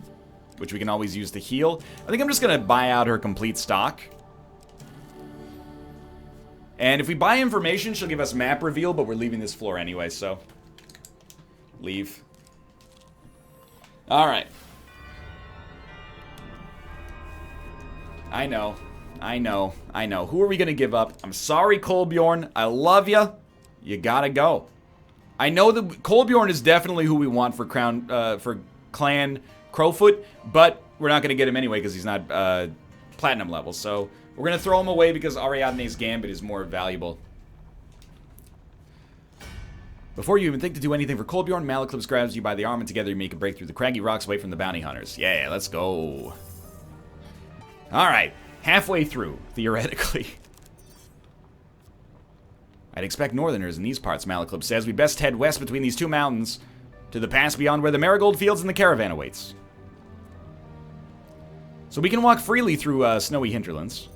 which we can always use to heal. I think I'm just going to buy out her complete stock. And if we buy information, she'll give us map reveal, but we're leaving this floor anyway, so leave. Alright. I know. Who are we gonna give up? I'm sorry, Kolbjorn. I love ya. You gotta go. I know that Kolbjorn is definitely who we want for Clan Crowfoot, but we're not gonna get him anyway because he's not platinum level. So we're gonna throw him away because Ariadne's Gambit is more valuable. Before you even think to do anything for Kolbjorn, Malaclips grabs you by the arm, and together you make a break through the craggy rocks away from the bounty hunters. Yeah, let's go. Alright, halfway through, theoretically. I'd expect northerners in these parts, Malaclips says. We best head west between these two mountains to the pass beyond where the marigold fields and the caravan awaits. So we can walk freely through snowy hinterlands.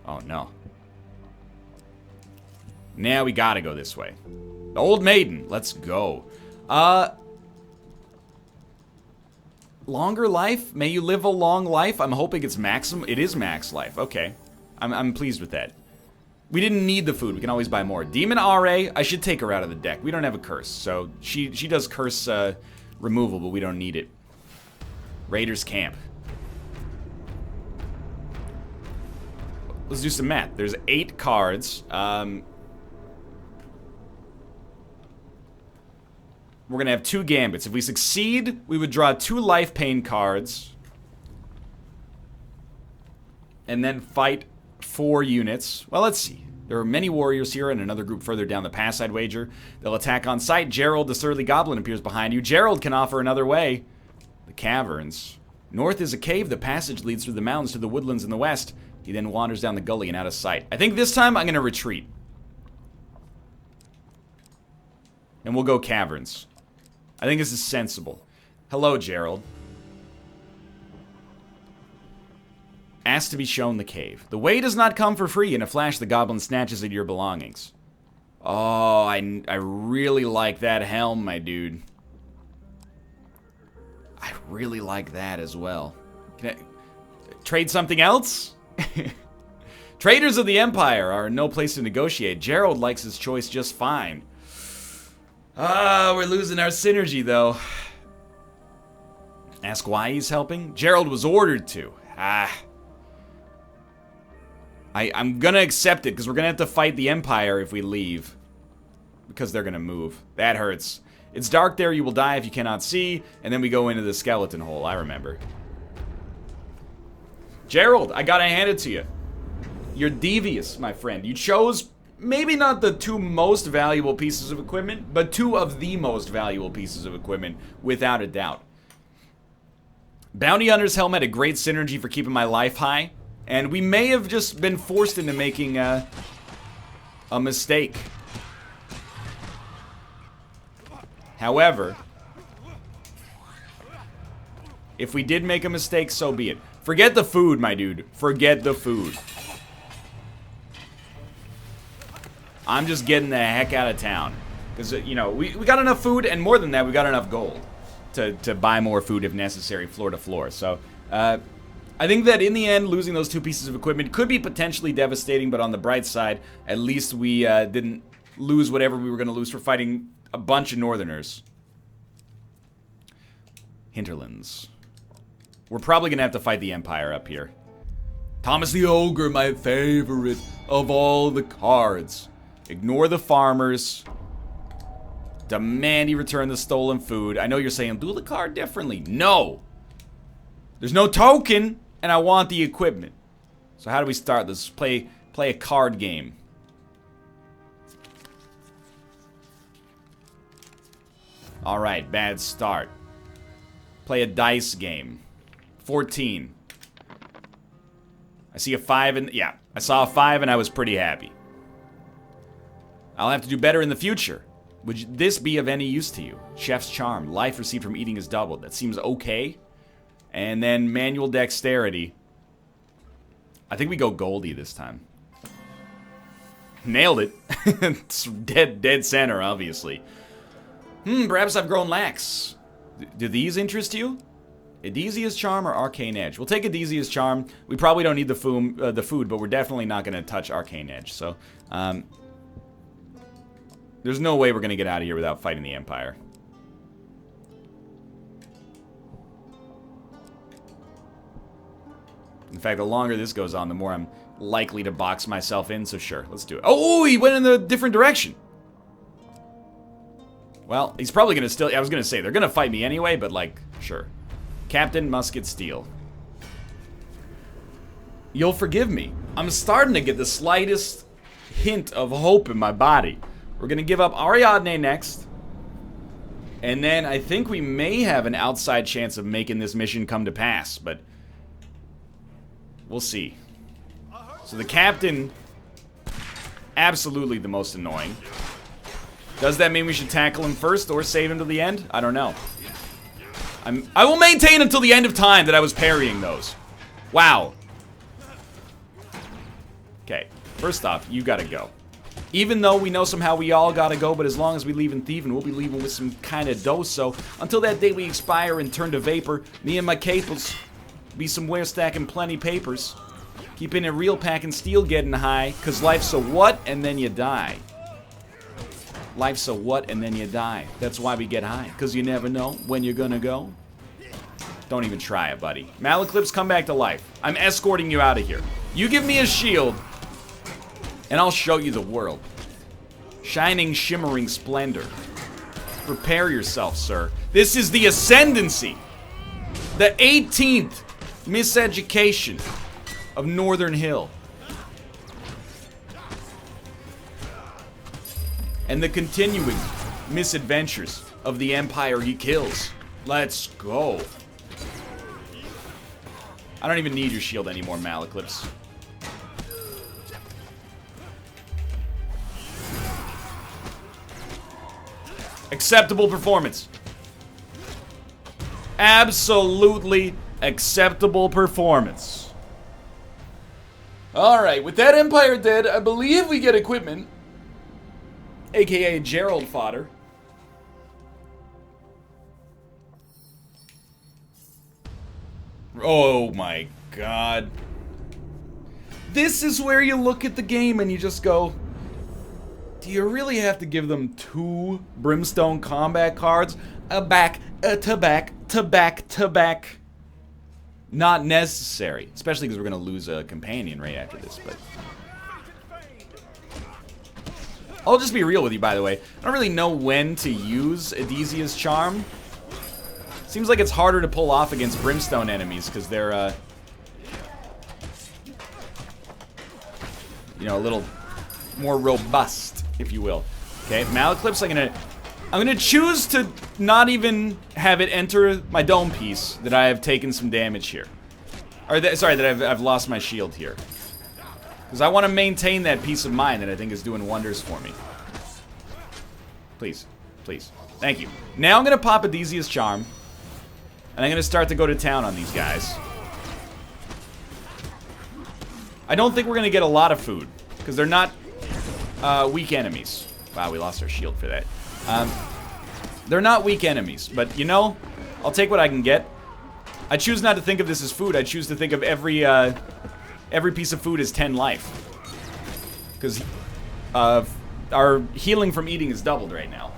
Oh, no. Now we gotta go this way. The Old Maiden. Let's go. Longer life? May you live a long life? I'm hoping it's maximum. It is max life. Okay. I'm pleased with that. We didn't need the food. We can always buy more. Demon RA. I should take her out of the deck. We don't have a curse. So she does curse removal, but we don't need it. Raiders Camp. Let's do some math. There's 8 cards. We're going to have 2 gambits. If we succeed, we would draw 2 life pain cards. And then fight 4 units. Well, let's see. There are many warriors here and another group further down the pass, I'd wager. They'll attack on sight. Gerald, the surly goblin, appears behind you. Gerald can offer another way. The caverns. North is a cave. The passage leads through the mountains to the woodlands in the west. He then wanders down the gully and out of sight. I think this time I'm going to retreat. And we'll go caverns. I think this is sensible. Hello, Gerald. Ask to be shown the cave. The way does not come for free. In a flash, the goblin snatches at your belongings. Oh, I really like that helm, my dude. I really like that as well. Can I trade something else? Traders of the Empire are in no place to negotiate. Gerald likes his choice just fine. Ah, we're losing our synergy, though. Ask why he's helping? Gerald was ordered to. I'm gonna accept it, because we're gonna have to fight the Empire if we leave. Because they're gonna move. That hurts. It's dark there, you will die if you cannot see, and then we go into the skeleton hole, I remember. Gerald, I gotta hand it to you. You're devious, my friend. You chose maybe not the 2 most valuable pieces of equipment, but 2 of the most valuable pieces of equipment, without a doubt. Bounty Hunter's Helm had a great synergy for keeping my life high, and we may have just been forced into making a mistake. However, if we did make a mistake, so be it. Forget the food, my dude. Forget the food. I'm just getting the heck out of town. Because, you know, we got enough food, and more than that, we got enough gold to buy more food if necessary, floor to floor. So, I think that in the end, losing those 2 pieces of equipment could be potentially devastating, but on the bright side, at least we didn't lose whatever we were going to lose for fighting a bunch of northerners. Hinterlands. We're probably going to have to fight the Empire up here. Thomas the Ogre, my favorite of all the cards. Ignore the farmers. Demand he return the stolen food. I know you're saying, do the card differently. No! There's no token, and I want the equipment. So how do we start this? Play a card game. Alright, bad start. Play a dice game. 14. I see a 5 and... Yeah, I saw a 5 and I was pretty happy. I'll have to do better in the future. Would this be of any use to you? Chef's charm. Life received from eating is doubled. That seems okay. And then manual dexterity. I think we go Goldie this time. Nailed it. It's dead center, obviously. Perhaps I've grown lax. Do these interest you? Adesia's Charm or Arcane Edge? We'll take Adesia's Charm. We probably don't need the food, but we're definitely not going to touch Arcane Edge. So, there's no way we're going to get out of here without fighting the Empire. In fact, the longer this goes on, the more I'm likely to box myself in, so sure, let's do it. Oh, he went in a different direction. Well, he's probably going to still... I was going to say, they're going to fight me anyway, but, like, sure. Captain Musket Steel. You'll forgive me. I'm starting to get the slightest hint of hope in my body. We're going to give up Ariadne next. And then I think we may have an outside chance of making this mission come to pass, but... we'll see. So the captain... absolutely the most annoying. Does that mean we should tackle him first or save him to the end? I don't know. I will maintain until the end of time that I was parrying those. Wow. Okay, first off, you gotta go. Even though we know somehow we all gotta go, but as long as we leave in thieving, we'll be leaving with some kind of dough. So until that day we expire and turn to vapor, me and my capers be somewhere stacking plenty papers. Keeping it real, packing steel, getting high. Cause life's a what, and then you die. Life's a what, and then you die. That's why we get high. Cause you never know when you're gonna go. Don't even try it, buddy. Malaclips, come back to life. I'm escorting you out of here. You give me a shield, and I'll show you the world. Shining, shimmering splendor. Prepare yourself, sir. This is the Ascendancy. The 18th miseducation of Northern Hill. And the continuing misadventures of the Empire he kills. Let's go. I don't even need your shield anymore, Malaclips. Acceptable performance. Absolutely acceptable performance. Alright, with that Empire dead, I believe we get equipment. AKA Gerald fodder. Oh my god. This is where you look at the game and you just go, do you really have to give them 2 Brimstone combat cards? A back, to back, to back, to back. Not necessary. Especially because we're going to lose a companion right after this, but... I'll just be real with you, by the way. I don't really know when to use Adesia's Charm. Seems like it's harder to pull off against Brimstone enemies, because they're, you know, a little more robust, if you will. Okay, Malaclips, I'm gonna choose to not even have it enter my dome piece that I have taken some damage here. Or, sorry, that I've lost my shield here. Because I want to maintain that peace of mind that I think is doing wonders for me. Please. Please. Thank you. Now I'm going to pop Adesia's Charm. And I'm going to start to go to town on these guys. I don't think we're going to get a lot of food. Because they're not weak enemies. Wow, we lost our shield for that. They're not weak enemies. But, you know, I'll take what I can get. I choose not to think of this as food. I choose to think of every piece of food as 10 life. Because our healing from eating is doubled right now.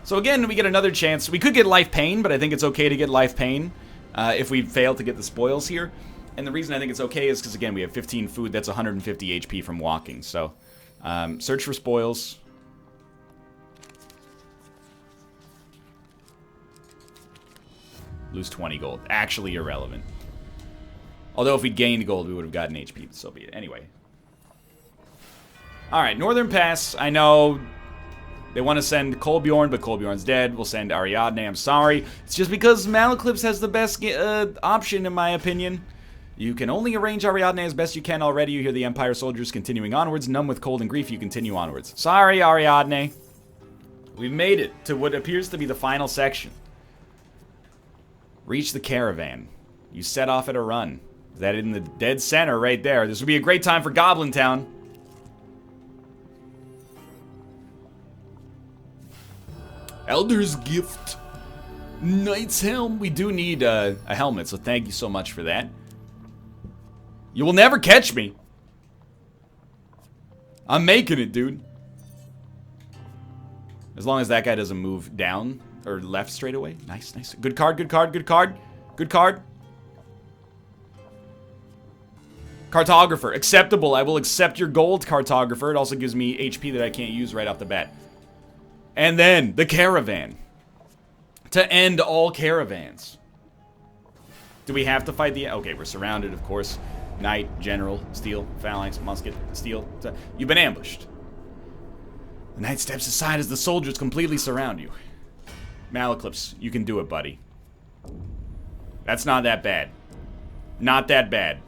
So again, we get another chance. We could get life pain, but I think it's okay to get life pain if we fail to get the spoils here. And the reason I think it's okay is because, again, we have 15 food. That's 150 HP from walking. So search for spoils. Lose 20 gold. Actually irrelevant. Although if we'd gained gold, we would have gotten HP, but so be it. Anyway. Alright, Northern Pass. I know They want to send Kolbjorn, but Kolbjorn's dead. We'll send Ariadne, I'm sorry. It's just because Malaclips has the best option, in my opinion. You can only arrange Ariadne as best you can already. You hear the Empire soldiers continuing onwards. Numb with cold and grief, you continue onwards. Sorry, Ariadne. We've made it to what appears to be the final section. Reach the caravan. You set off at a run. That in the dead center right there. This would be a great time for Goblin Town. Elder's Gift. Knight's Helm. We do need a helmet, so thank you so much for that. You will never catch me. I'm making it, dude. As long as that guy doesn't move down or left straight away. Nice, nice. Good card, good card, good card. Good card. Cartographer. Acceptable. I will accept your gold, Cartographer. It also gives me HP that I can't use right off the bat. And then, the caravan. To end all caravans. Do we have to fight the... Okay, we're surrounded, of course. Knight, General, Steel, Phalanx, Musket, Steel. You've been ambushed. The knight steps aside as the soldiers completely surround you. Malaclips, you can do it, buddy. That's not that bad. Not that bad.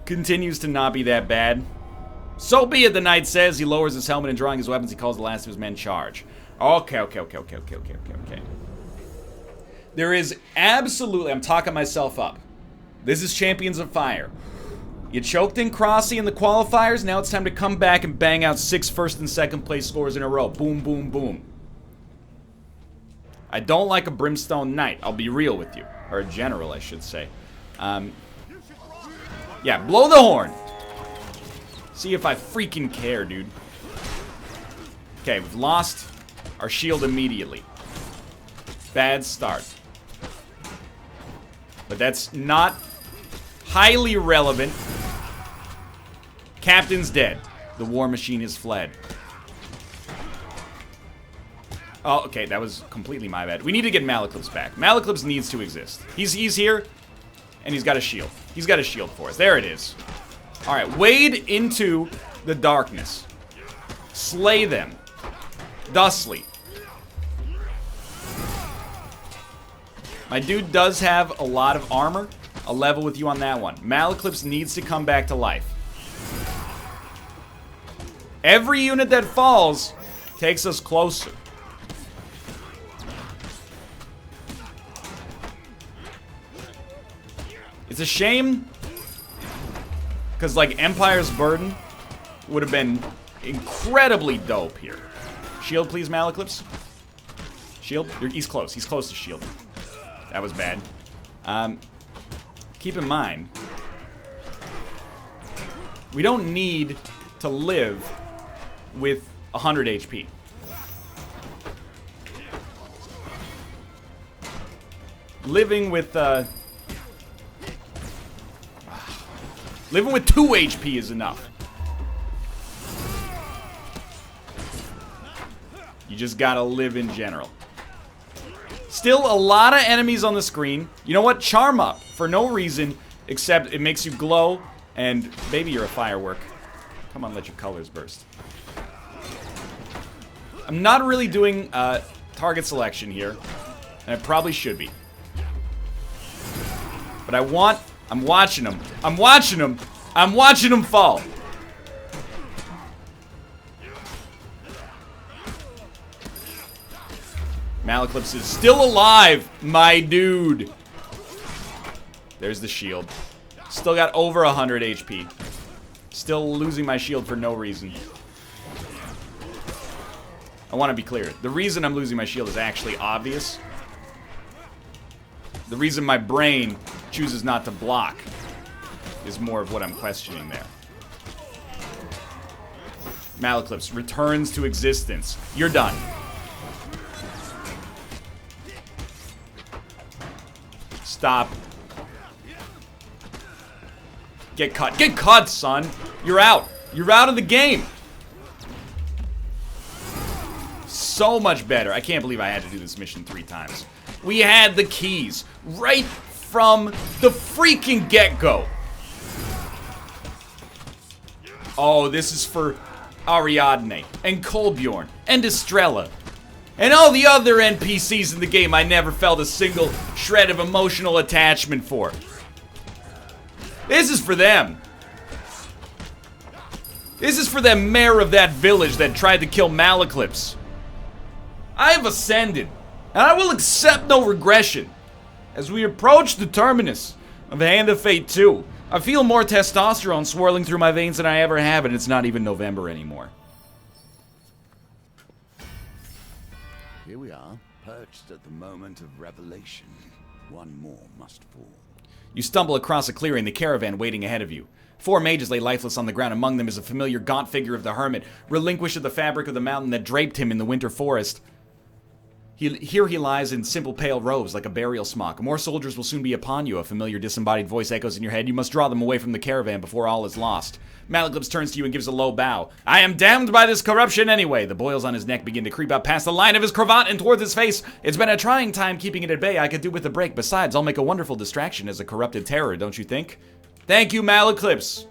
Continues to not be that bad. So be it, the knight says. He lowers his helmet and drawing his weapons, he calls the last of his men charge. Okay. There is absolutely... I'm talking myself up. This is Champions of Fire. You choked in Crossy in the qualifiers. Now it's time to come back and bang out 6 first and second place scores in a row. Boom, boom, boom. I don't like a Brimstone Knight. I'll be real with you. Or a General, I should say. Yeah, blow the horn. See if I freaking care, dude. Okay, we've lost our shield immediately. Bad start. But that's not highly relevant. Captain's dead. The war machine has fled. Oh, okay, that was completely my bad. We need to get Malaclips back. Malaclips needs to exist. He's here, and he's got a shield. He's got a shield for us. There it is. All right, wade into the darkness. Slay them. Thusly. My dude does have a lot of armor. I'll level with you on that one. Malaclips needs to come back to life. Every unit that falls takes us closer. It's a shame, because, like, Empire's Burden would have been incredibly dope here. Shield, please, Malaclips. Shield? He's close. He's close to shield. That was bad. Keep in mind, we don't need to live with 100 HP. Living with 2 HP is enough. You just gotta live in general. Still a lot of enemies on the screen. You know what? Charm up for no reason except it makes you glow, and baby, you're a firework. Come on, let your colors burst. I'm not really doing target selection here, and I probably should be. But I'm watching them. I'm watching them. I'm watching them fall. Malaclips is still alive, my dude. There's the shield. Still got over 100 HP. Still losing my shield for no reason. I want to be clear. The reason I'm losing my shield is actually obvious. The reason my brain chooses not to block is more of what I'm questioning there. Malaclips returns to existence. You're done. Stop. Get cut. Get cut, son. You're out. You're out of the game. So much better. I can't believe I had to do this mission 3 times. We had the keys right from the freaking get-go. Oh, this is for Ariadne, and Kolbjorn, and Estrella, and all the other NPCs in the game I never felt a single shred of emotional attachment for. This is for them. This is for the mayor of that village that tried to kill Malaclips. I have ascended, and I will accept no regression. As we approach the terminus of Hand of Fate 2, I feel more testosterone swirling through my veins than I ever have, and it's not even November anymore. Here we are, perched at the moment of revelation. One more must fall. You stumble across a clearing, the caravan waiting ahead of you. 4 mages lay lifeless on the ground. Among them is a familiar gaunt figure of the hermit, relinquished of the fabric of the mountain that draped him in the winter forest. Here he lies in simple pale robes, like a burial smock. More soldiers will soon be upon you. A familiar disembodied voice echoes in your head. You must draw them away from the caravan before all is lost. Malaclips turns to you and gives a low bow. I am damned by this corruption anyway. The boils on his neck begin to creep up past the line of his cravat and towards his face. It's been a trying time keeping it at bay. I could do with a break. Besides, I'll make a wonderful distraction as a corrupted terror, don't you think? Thank you, Malaclips.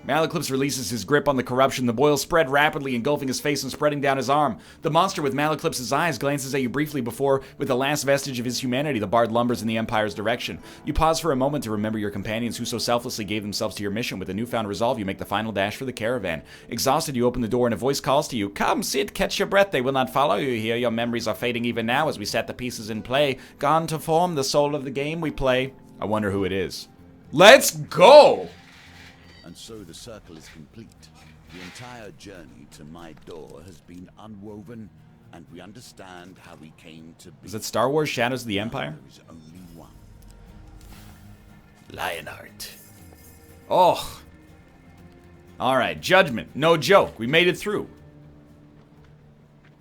Malaclips releases his grip on the corruption. The boils spread rapidly, engulfing his face and spreading down his arm. The monster with Malaclips' eyes glances at you briefly before, with the last vestige of his humanity, the bard lumbers in the Empire's direction. You pause for a moment to remember your companions who so selflessly gave themselves to your mission. With a newfound resolve, you make the final dash for the caravan. Exhausted, you open the door and a voice calls to you. Come, sit, catch your breath. They will not follow you here. Your memories are fading even now as we set the pieces in play. Gone to form the soul of the game we play. I wonder who it is. Let's go! And so the circle is complete. The entire journey to my door has been unwoven, and we understand how we came to be. Is it Star Wars Shadows of the Empire? There is only one. Lionheart. Oh. Alright, Judgment. No joke. We made it through.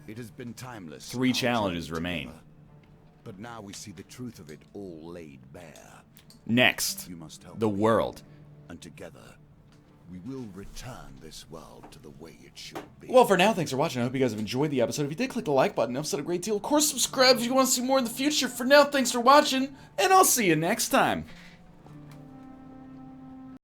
It has been timeless. 3 challenges remain. Together. But now we see the truth of it all laid bare. Next, You must help the me. world. And together, we will return this world to the way it should be. Well, for now, thanks for watching. I hope you guys have enjoyed the episode. If you did, click the like button. I've said a great deal. Of course, subscribe if you want to see more in the future. For now, thanks for watching, and I'll see you next time.